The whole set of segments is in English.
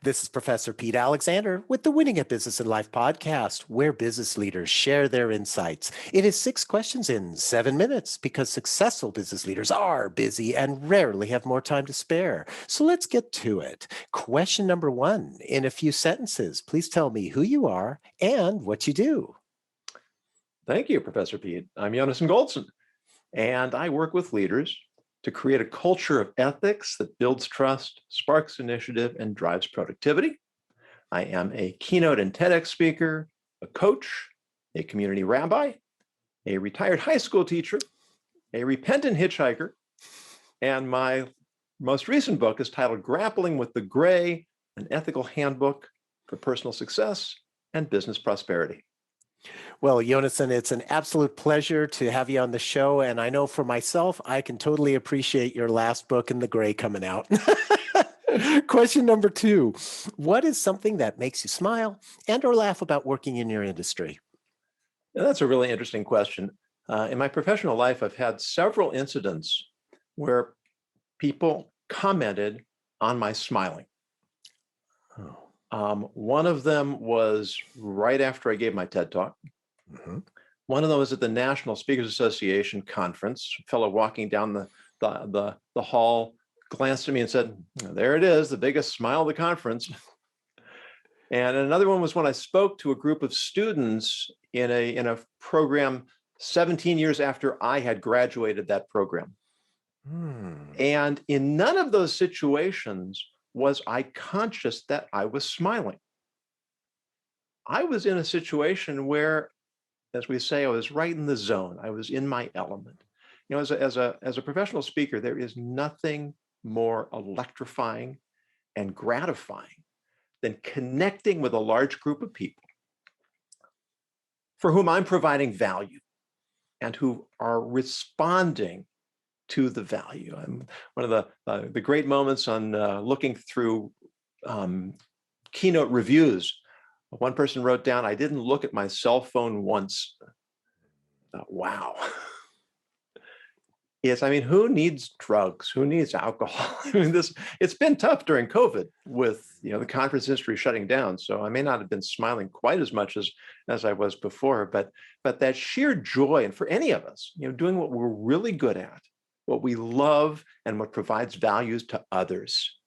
This is Professor Pete Alexander with the Winning at Business and Life podcast, where business leaders share their insights. It is 6 questions in 7 minutes because successful business leaders are busy and rarely have more time to spare. So let's get to it. Question number 1, in a few sentences, please tell me who you are and what you do. Thank you, Professor Pete. I'm Yonason Goldson, and I work with leaders to create a culture of ethics that builds trust, sparks initiative, and drives productivity. I am a keynote and TEDx speaker, a coach, a community rabbi, a retired high school teacher, a repentant hitchhiker, and my most recent book is titled Grappling with the Gray, an ethical handbook for personal success and business prosperity. Well, Yonason, it's an absolute pleasure to have you on the show. And I know for myself, I can totally appreciate your last book in the gray coming out. Question number 2, what is something that makes you smile and or laugh about working in your industry? Now, that's a really interesting question. In my professional life, I've had several incidents where people commented on my smiling. Oh. One of them was right after I gave my TED Talk. Mm-hmm. One of them was at the National Speakers Association conference. A fellow walking down the hall glanced at me and said, "There it is, the biggest smile of the conference." And another one was when I spoke to a group of students in a program 17 years after I had graduated that program. And in none of those situations was I conscious that I was smiling. I was in a situation where, as we say, I was right in the zone. I was in my element. You know, as a professional speaker, there is nothing more electrifying and gratifying than connecting with a large group of people for whom I'm providing value and who are responding to the value. One of the great moments on looking through keynote reviews, one person wrote down, "I didn't look at my cell phone once." Wow. Yes, I mean, who needs drugs? Who needs alcohol? I mean, it's been tough during COVID with the conference industry shutting down. So I may not have been smiling quite as much as I was before, but that sheer joy, and for any of us, doing what we're really good at, what we love, and what provides values to others,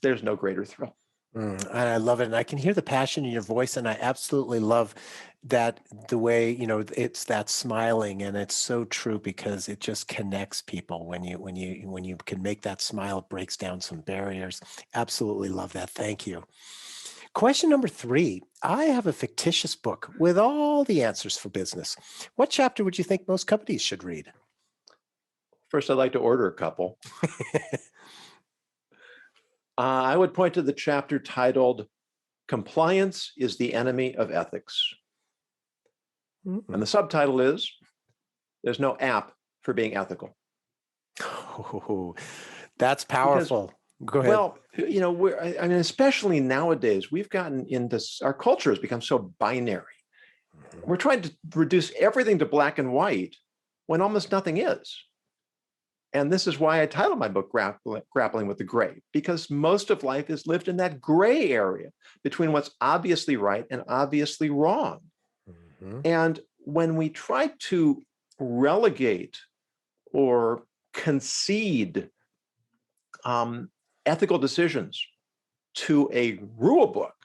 there's no greater thrill. I love it. And I can hear the passion in your voice. And I absolutely love that the way, it's that smiling, and it's so true because it just connects people when you can make that smile, it breaks down some barriers. Absolutely love that. Thank you. Question number 3, I have a fictitious book with all the answers for business. What chapter would you think most companies should read? First, I'd like to order a couple. I would point to the chapter titled Compliance is the Enemy of Ethics. And the subtitle is, There's no app for being ethical. Oh, that's powerful. Go ahead. Well, especially nowadays, we've gotten into, our culture has become so binary. We're trying to reduce everything to black and white when almost nothing is. And this is why I titled my book Grappling with the Gray, because most of life is lived in that gray area between what's obviously right and obviously wrong. Mm-hmm. And when we try to relegate or concede ethical decisions to a rule book,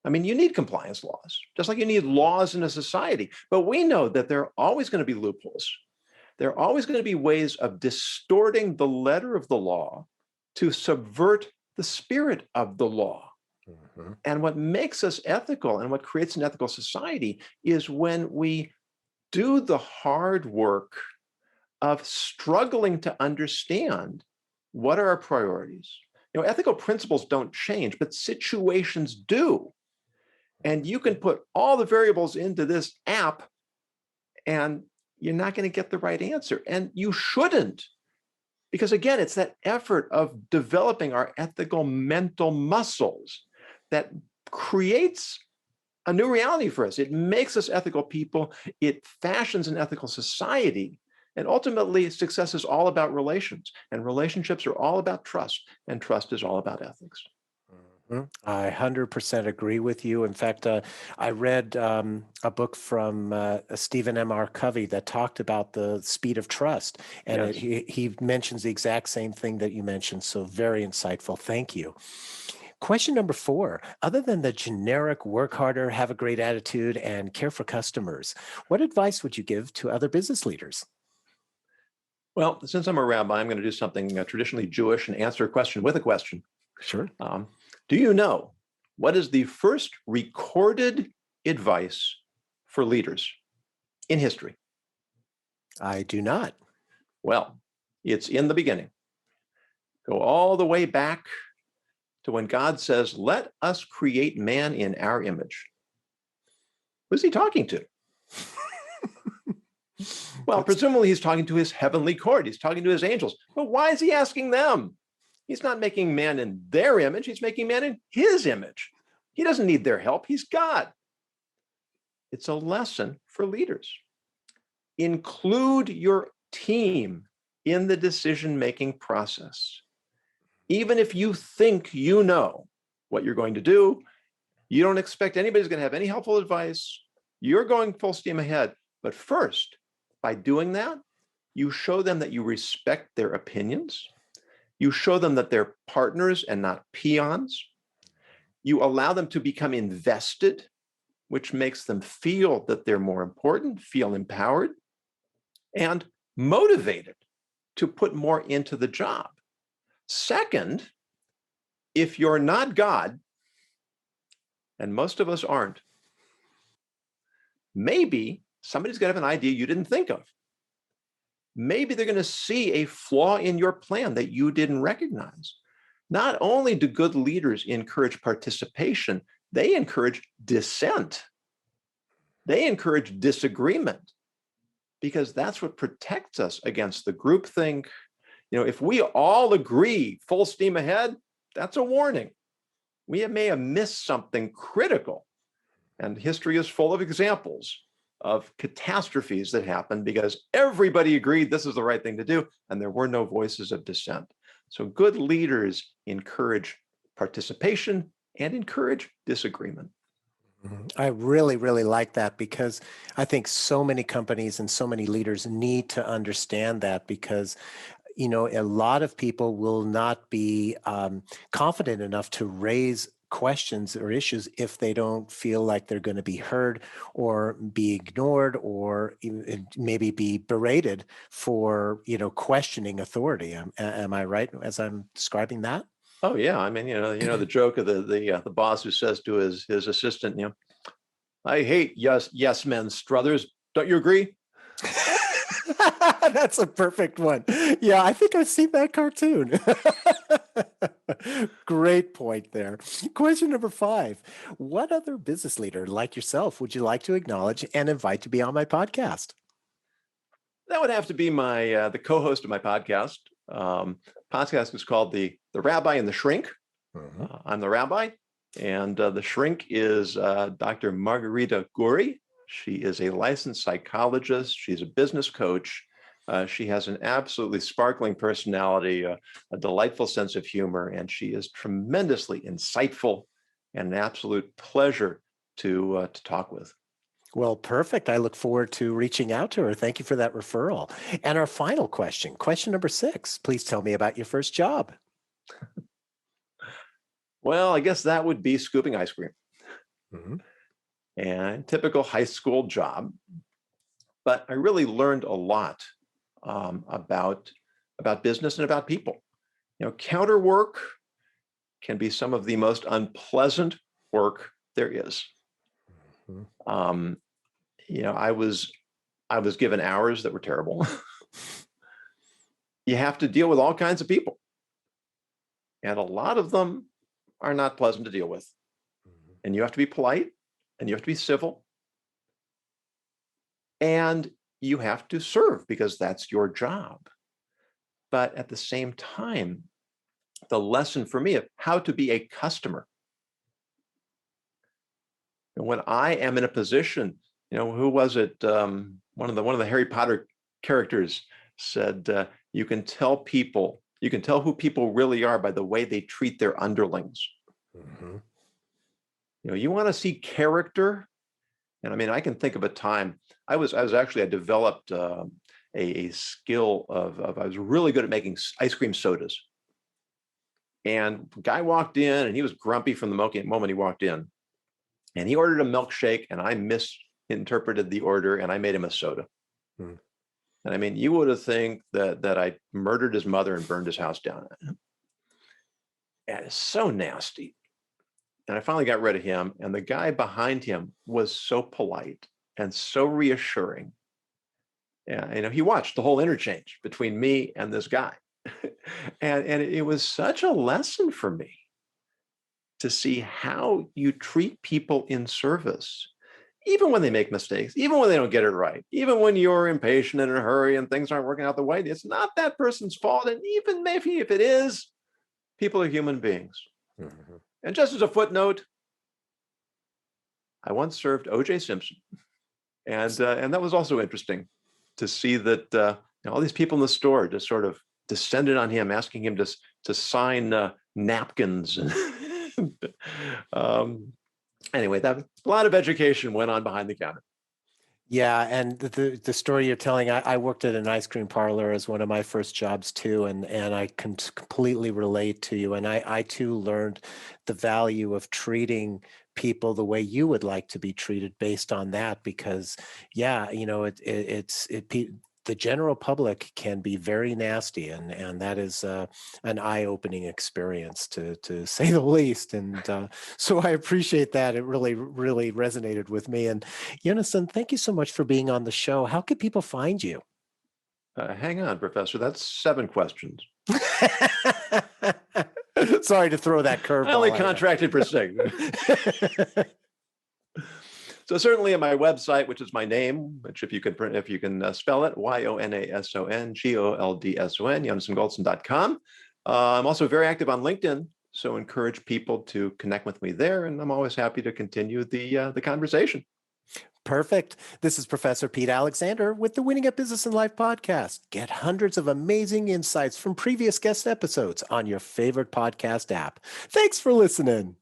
I mean, you need compliance laws, just like you need laws in a society. But we know that there are always going to be loopholes. There are always going to be ways of distorting the letter of the law to subvert the spirit of the law. Mm-hmm. And what makes us ethical and what creates an ethical society is when we do the hard work of struggling to understand what are our priorities. Ethical principles don't change, but situations do. And you can put all the variables into this app and you're not going to get the right answer. And you shouldn't. Because again, it's that effort of developing our ethical mental muscles that creates a new reality for us. It makes us ethical people. It fashions an ethical society. And ultimately, success is all about relations. And relationships are all about trust. And trust is all about ethics. I 100% agree with you. In fact, I read a book from Stephen M.R. Covey that talked about the speed of trust, and Yes. he mentions the exact same thing that you mentioned. So very insightful. Thank you. Question number 4. Other than the generic work harder, have a great attitude, and care for customers, what advice would you give to other business leaders? Well, since I'm a rabbi, I'm going to do something traditionally Jewish and answer a question with a question. Sure. Um, do you know what is the first recorded advice for leaders in history? I do not. Well, it's in the beginning. Go all the way back to when God says, let us create man in our image. Who's he talking to? Well, That's presumably he's talking to his heavenly court. He's talking to his angels. But why is he asking them? He's not making man in their image. He's making man in his image. He doesn't need their help. He's God. It's a lesson for leaders. Include your team in the decision-making process. Even if you think you know what you're going to do, you don't expect anybody's going to have any helpful advice. You're going full steam ahead. But first, by doing that, you show them that you respect their opinions. You show them that they're partners and not peons. You allow them to become invested, which makes them feel that they're more important, feel empowered, and motivated to put more into the job. Second, if you're not God, and most of us aren't, maybe somebody's going to have an idea you didn't think of. Maybe they're going to see a flaw in your plan that you didn't recognize. Not only do good leaders encourage participation, they encourage dissent. They encourage disagreement, because that's what protects us against the groupthink. If we all agree full steam ahead, that's a warning. We may have missed something critical. And history is full of examples of catastrophes that happened because everybody agreed this is the right thing to do, and there were no voices of dissent. So good leaders encourage participation and encourage disagreement. I really, really like that, because I think so many companies and so many leaders need to understand that, because a lot of people will not be confident enough to raise questions or issues if they don't feel like they're going to be heard or be ignored, or maybe be berated for questioning authority. Am I right as I'm describing that? Oh yeah, I mean, the joke of the boss who says to his assistant, I hate yes men, Struthers. Don't you agree? That's a perfect one. Yeah, I think I've seen that cartoon. Great point there. Question number 5. What other business leader like yourself would you like to acknowledge and invite to be on my podcast? That would have to be my the co-host of my podcast. Podcast is called the Rabbi and the Shrink. Mhm. I'm the rabbi, and the shrink is Dr. Margarita Guri. She is a licensed psychologist. She's a business coach. She has an absolutely sparkling personality, a delightful sense of humor, and she is tremendously insightful and an absolute pleasure to talk with. Well, perfect. I look forward to reaching out to her. Thank you for that referral. And our final question number 6. Please tell me about your first job. Well, I guess that would be scooping ice cream, Mhm. and typical high school job. But I really learned a lot about business and about people. Counter work can be some of the most unpleasant work there is. Mhm. Um, I was given hours that were terrible. You have to deal with all kinds of people, and a lot of them are not pleasant to deal with. Mhm. And you have to be polite, and you have to be civil, and you have to serve because that's your job. But at the same time, the lesson for me of how to be a customer. And when I am in a position, who was it? One of the Harry Potter characters said, you can tell who people really are by the way they treat their underlings. Mm-hmm. You want to see character. And I mean, I can think of a time I developed a skill of I was really good at making ice cream sodas. And the guy walked in and he was grumpy from the moment he walked in. And he ordered a milkshake and I misinterpreted the order and I made him a soda. Mm. And I mean, you would have think that I murdered his mother and burned his house down. And it's so nasty. And I finally got rid of him. And the guy behind him was so polite and so reassuring. Yeah, he watched the whole interchange between me and this guy. and it was such a lesson for me to see how you treat people in service, even when they make mistakes, even when they don't get it right, even when you're impatient and in a hurry and things aren't working out the way. It's not that person's fault. And even maybe if it is, people are human beings. Mm-hmm. And just as a footnote, I once served O.J. Simpson. And that was also interesting to see that all these people in the store just sort of descended on him, asking him to sign napkins. Anyway, that a lot of education went on behind the counter. Yeah, and the story you're telling, I worked at an ice cream parlor as one of my first jobs too, and I can completely relate to you. And I too learned the value of treating people the way you would like to be treated based on that, because yeah, the general public can be very nasty, and that is an eye-opening experience to say the least. And so I appreciate that. It really, really resonated with me. And Yonason, thank you so much for being on the show. How can people find you? Hang on, Professor. That's 7 questions. Sorry to throw that curveball. I only contracted for 6. So certainly at my website, which is my name, which if you can spell it, YONASON GOLDSON, YonasonGoldson.com. I'm also very active on LinkedIn, so encourage people to connect with me there, and I'm always happy to continue the conversation. Perfect. This is Professor Pete Alexander with the Winning at Business and Life podcast. Get hundreds of amazing insights from previous guest episodes on your favorite podcast app. Thanks for listening.